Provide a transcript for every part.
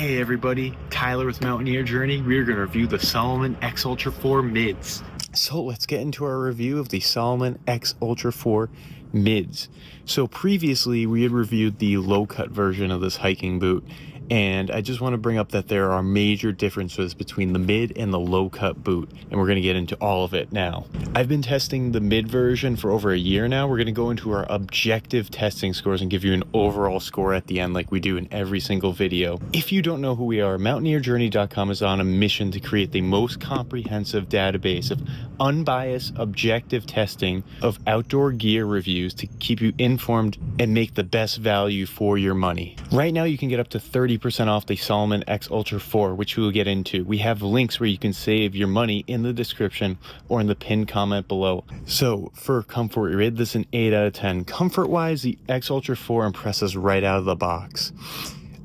Hey everybody, Tyler with Mountaineer Journey. We're going to review the Salomon X Ultra 4 Mids. So let's get into our review of the Salomon X Ultra 4 Mids. So previously we had reviewed the low-cut version of this hiking boot, and I just want to bring up that there are major differences between the mid and the low-cut boot, and we're going to get into all of it now. I've been testing the mid version for over a year now. We're going to go into our objective testing scores and give you an overall score at the end like we do in every single video. If you don't know who we are, MountaineerJourney.com is on a mission to create the most comprehensive database of unbiased, objective testing of outdoor gear reviews to keep you informed and make the best value for your money. Right now you can get up to 30% off the Salomon X Ultra 4, which we will get into. We have links where you can save your money in the description or in the pinned comment below. So for comfort, we rated this an 8 out of 10. Comfort wise, the X Ultra 4 impresses right out of the box.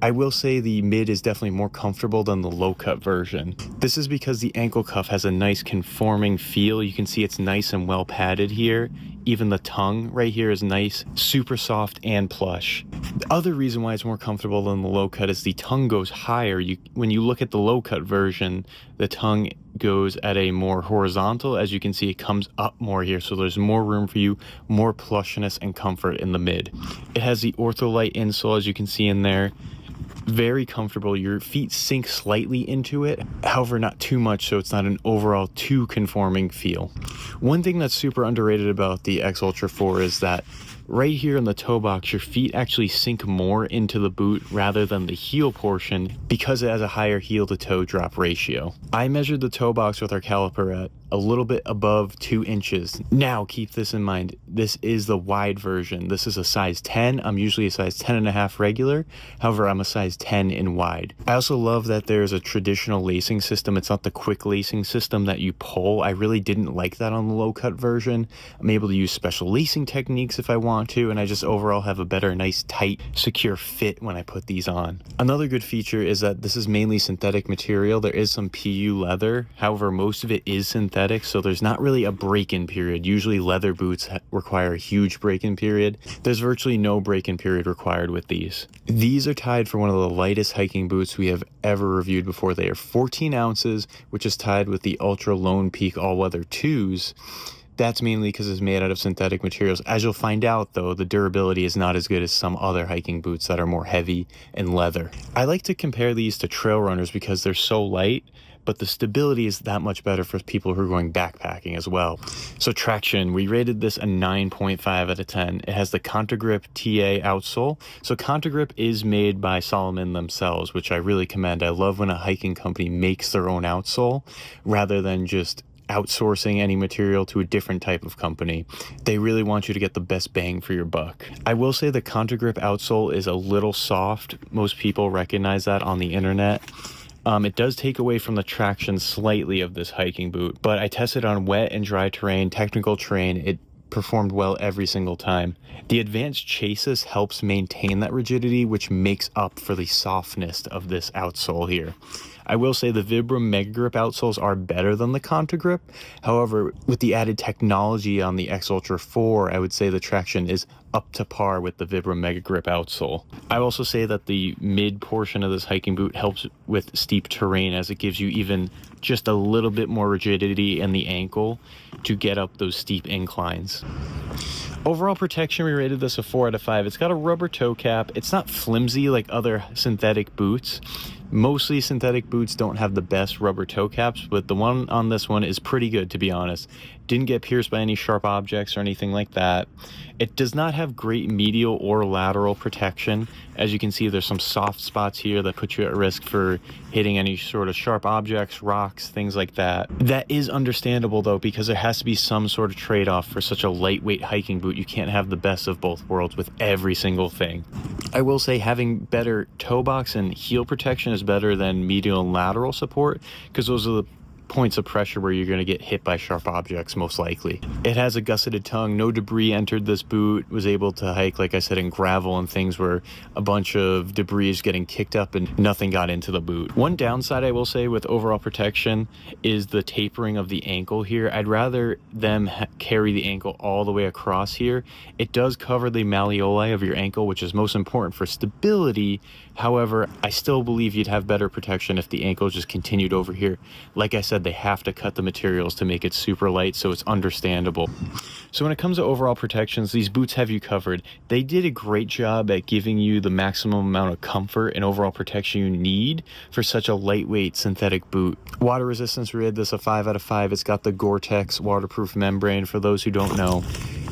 I will say the mid is definitely more comfortable than the low cut version. This is because the ankle cuff has a nice conforming feel. You can see it's nice and well padded here. Even the tongue right here is nice, super soft and plush. The other reason why it's more comfortable than the low cut is the tongue goes higher. When you look at the low cut version, the tongue goes at a more horizontal. As you can see, it comes up more here, so there's more room for you, more plushness and comfort in the mid. It has the Ortholite insole, as you can see in there. Very comfortable. Your feet sink slightly into it, however not too much, so it's not an overall too conforming feel. One thing that's super underrated about the X Ultra 4 is that right here in the toe box, your feet actually sink more into the boot rather than the heel portion because it has a higher heel to toe drop ratio. I measured the toe box with our caliper at a little bit above 2 inches. Now keep this in mind, this is the wide version. This is a size 10. I'm usually a size 10.5 regular. However, I'm a size 10 in wide. I also love that there's a traditional lacing system. It's not the quick lacing system that you pull. I really didn't like that on the low cut version. I'm able to use special lacing techniques if I want to, and I just overall have a better, nice, tight, secure fit when I put these on. Another good feature is that this is mainly synthetic material. There is some PU leather. However, most of it is synthetic, so there's not really a break-in period. Usually leather boots require a huge break-in period. There's virtually no break-in period required with these. These are tied for one of the lightest hiking boots we have ever reviewed before. They are 14 ounces, which is tied with the Ultra Lone Peak All-Weather 2s. That's mainly because it's made out of synthetic materials. As you'll find out though, the durability is not as good as some other hiking boots that are more heavy and leather. I like to compare these to trail runners because they're so light, but the stability is that much better for people who are going backpacking as well. So traction, we rated this a 9.5 out of 10. It has the Contagrip TA outsole. So Contagrip is made by Salomon themselves, which I really commend. I love when a hiking company makes their own outsole rather than just outsourcing any material to a different type of company. They really want you to get the best bang for your buck. I will say the Contagrip outsole is a little soft. Most people recognize that on the internet. It does take away from the traction slightly of this hiking boot, but I tested on wet and dry terrain, technical terrain. It performed well every single time. The advanced chassis helps maintain that rigidity, which makes up for the softness of this outsole here. I will say the Vibram Mega Grip outsoles are better than the Contagrip. However, with the added technology on the X Ultra 4, I would say the traction is up to par with the Vibram Mega Grip outsole. I also say that the mid portion of this hiking boot helps with steep terrain, as it gives you even just a little bit more rigidity in the ankle to get up those steep inclines. Overall protection, we rated this a 4 out of 5. It's got a rubber toe cap. It's not flimsy like other synthetic boots. Mostly synthetic boots don't have the best rubber toe caps, but the one on this one is pretty good, to be honest. Didn't get pierced by any sharp objects or anything like that. It does not have great medial or lateral protection. As you can see, there's some soft spots here that put you at risk for hitting any sort of sharp objects, rocks, things like that. That is understandable though, because there has to be some sort of trade-off for such a lightweight hiking boot. You can't have the best of both worlds with every single thing. I will say having better toe box and heel protection is better than medial and lateral support, because those are the points of pressure where you're going to get hit by sharp objects most likely. It has a gusseted tongue. No debris entered this boot. Was able to hike, like I said, in gravel and things where a bunch of debris is getting kicked up and nothing got into the boot. One downside I will say with overall protection is the tapering of the ankle here. I'd rather them carry the ankle all the way across here. It does cover the malleoli of your ankle, which is most important for stability, However, I still believe you'd have better protection if the ankle just continued over here. Like I said, they have to cut the materials to make it super light, so it's understandable. So when it comes to overall protections, these boots have you covered. They did a great job at giving you the maximum amount of comfort and overall protection you need for such a lightweight synthetic boot. Water resistance, we rated this a 5 out of 5. It's got the Gore-Tex waterproof membrane. For those who don't know,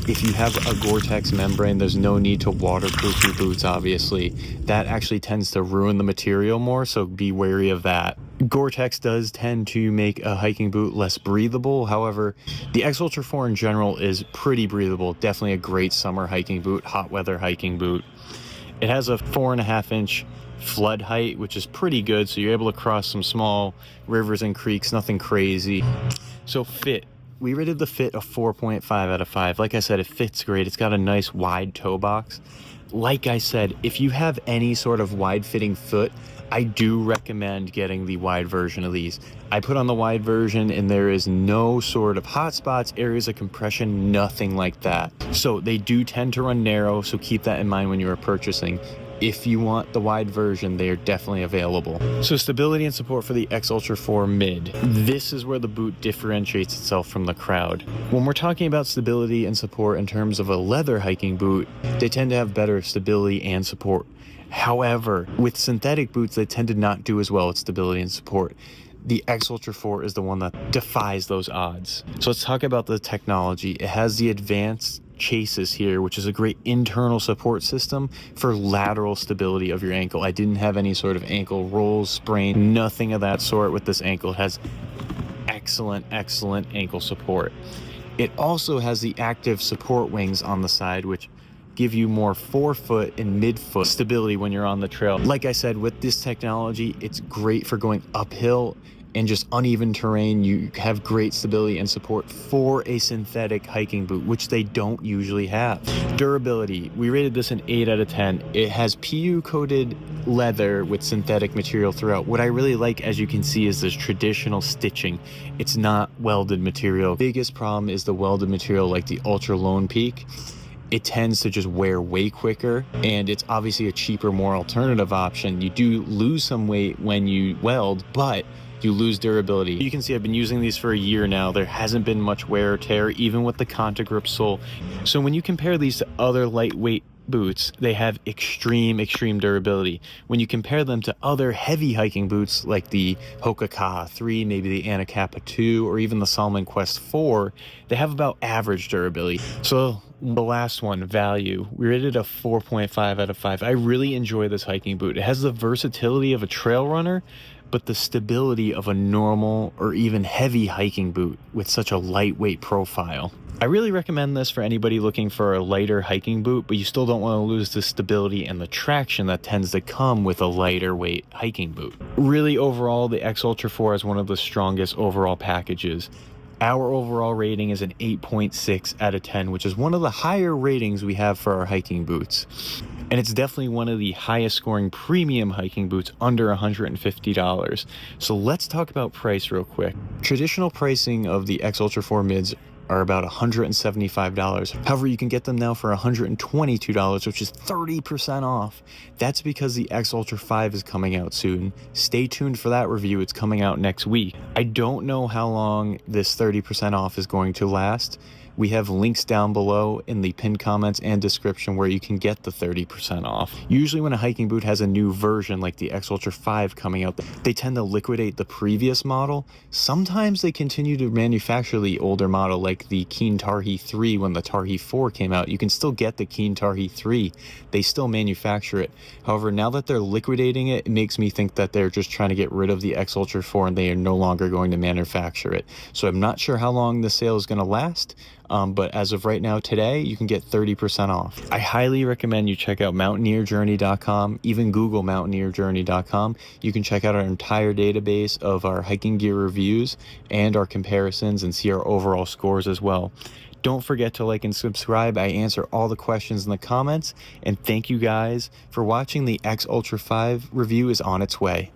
if you have a Gore-Tex membrane, there's no need to waterproof your boots, obviously. That actually tends to ruin the material more, so be wary of that. Gore-Tex does tend to make a hiking boot less breathable. However, the X Ultra 4 in general is pretty breathable. Definitely a great summer hiking boot, hot weather hiking boot. It has a 4.5-inch flood height, which is pretty good, so you're able to cross some small rivers and creeks, nothing crazy. So fit. We rated the fit a 4.5 out of 5. Like I said, it fits great. It's got a nice wide toe box. Like I said, if you have any sort of wide-fitting foot, I do recommend getting the wide version of these. I put on the wide version and there is no sort of hot spots, areas of compression, nothing like that. So they do tend to run narrow, so keep that in mind when you are purchasing. If you want the wide version, they are definitely available. So stability and support for the X Ultra 4 Mid. This is where the boot differentiates itself from the crowd. When we're talking about stability and support in terms of a leather hiking boot, they tend to have better stability and support. However, with synthetic boots, they tend to not do as well with stability and support. The X Ultra 4 is the one that defies those odds. So let's talk about the technology. It has the advanced chases here, which is a great internal support system for lateral stability of your ankle. I didn't have any sort of ankle rolls, sprain, nothing of that sort with this ankle. It has excellent ankle support. It also has the active support wings on the side, which give you more forefoot and midfoot stability when you're on the trail. Like I said, with this technology, it's great for going uphill and just uneven terrain. You have great stability and support for a synthetic hiking boot, which they don't usually have. Durability, we rated this an 8 out of 10. It has PU coated leather with synthetic material throughout. What I really like, as you can see, is this traditional stitching. It's not welded material. Biggest problem is the welded material like the Ultra Lone Peak. It tends to just wear way quicker, and it's obviously a cheaper, more alternative option. You do lose some weight when you weld, but you lose durability. You can see I've been using these for a year now. There hasn't been much wear or tear, even with the Contagrip sole. So when you compare these to other lightweight boots, they have extreme durability. When you compare them to other heavy hiking boots like the Hoka Kaha 3, maybe the Anacapa 2, or even the Salomon Quest 4, they have about average durability. So the last one, value, we rated a 4.5 out of 5. I really enjoy this hiking boot. It has the versatility of a trail runner, but the stability of a normal or even heavy hiking boot with such a lightweight profile. I really recommend this for anybody looking for a lighter hiking boot, but you still don't want to lose the stability and the traction that tends to come with a lighter weight hiking boot. Really, overall, the X Ultra 4 is one of the strongest overall packages. Our overall rating is an 8.6 out of 10, which is one of the higher ratings we have for our hiking boots. And it's definitely one of the highest scoring premium hiking boots under $150. So let's talk about price real quick. Traditional pricing of the X Ultra 4 Mids are about $175. However, you can get them now for $122, which is 30% off. That's because the X Ultra 5 is coming out soon. Stay tuned for that review. It's coming out next week. I don't know how long this 30% off is going to last. We have links down below in the pinned comments and description where you can get the 30% off. Usually when a hiking boot has a new version like the X Ultra 5 coming out, they tend to liquidate the previous model. Sometimes they continue to manufacture the older model like the Keen Tarhi 3 when the Tarhi 4 came out. You can still get the Keen Tarhi 3. They still manufacture it. However, now that they're liquidating it, it makes me think that they're just trying to get rid of the X Ultra 4 and they are no longer going to manufacture it. So I'm not sure how long the sale is going to last. But as of right now, today, you can get 30% off. I highly recommend you check out mountaineerjourney.com, even Google mountaineerjourney.com. You can check out our entire database of our hiking gear reviews and our comparisons and see our overall scores as well. Don't forget to like and subscribe. I answer all the questions in the comments. And thank you guys for watching. The X Ultra 5 review is on its way.